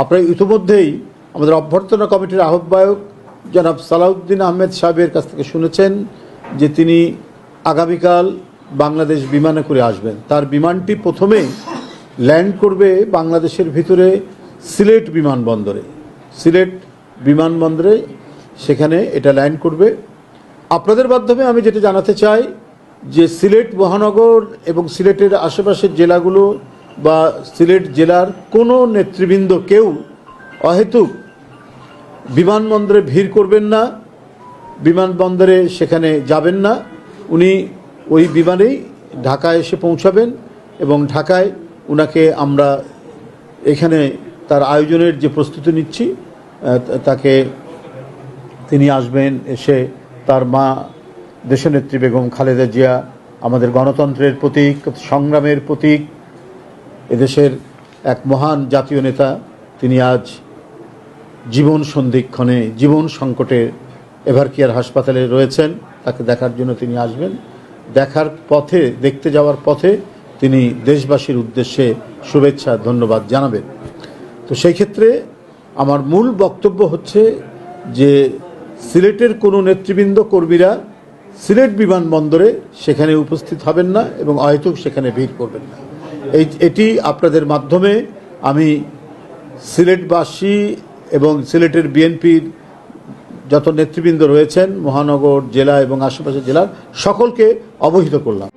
আপনারা ইতিমধ্যেই আমাদের অভ্যর্থনা কমিটির আহ্বায়ক জনাব সালাউদ্দিন আহমেদ সাহেবের কাছ থেকে শুনেছেন যে তিনি আগামীকাল বাংলাদেশ বিমানে করে আসবেন। তার বিমানটি প্রথমে ল্যান্ড করবে বাংলাদেশের ভিতরে সিলেট বিমানবন্দরে, সেখানে এটা ল্যান্ড করবে। আপনাদের মাধ্যমে আমি যেটা জানাতে চাই যে সিলেট মহানগর এবং সিলেটের আশেপাশের জেলাগুলো বা সিলেট জেলার কোনো নেতৃবৃন্দ কেউ অহেতুক বিমানবন্দরে ভিড় করবেন না, বিমানবন্দরে সেখানে যাবেন না। উনি ওই বিমানেই ঢাকায় এসে পৌঁছাবেন এবং ঢাকায় উনাকে আমরা এখানে তার আয়োজনের যে প্রস্তুতি নিচ্ছি তাকে তিনি আসবেন, এসে তার মা দেশনেত্রী বেগম খালেদা জিয়া আমাদের গণতন্ত্রের প্রতীক, সংগ্রামের প্রতীক, এদেশের এক মহান জাতীয় নেতা, তিনি আজ জীবন সন্ধিক্ষণে জীবন সংকটে এভারকেয়ার হাসপাতালে রয়েছেন। তাকে দেখার জন্য তিনি আসবেন। দেখতে যাওয়ার পথে তিনি দেশবাসীর উদ্দেশ্যে শুভেচ্ছা ধন্যবাদ জানাবেন। তো সেই ক্ষেত্রে আমার মূল বক্তব্য হচ্ছে যে সিলেটের কোনো নেতৃবৃন্দ কর্মীরা সিলেট বিমানবন্দরে সেখানে উপস্থিত হবেন না এবং অহেতুক সেখানে ভিড় করবেন না। এটি আপনাদের মাধ্যমে আমি সিলেটবাসী এবং সিলেটের বিএনপির যত নেতৃবৃন্দ রয়েছেন মহানগর জেলা এবং আশেপাশের জেলার সকলকে অবহিত করলাম।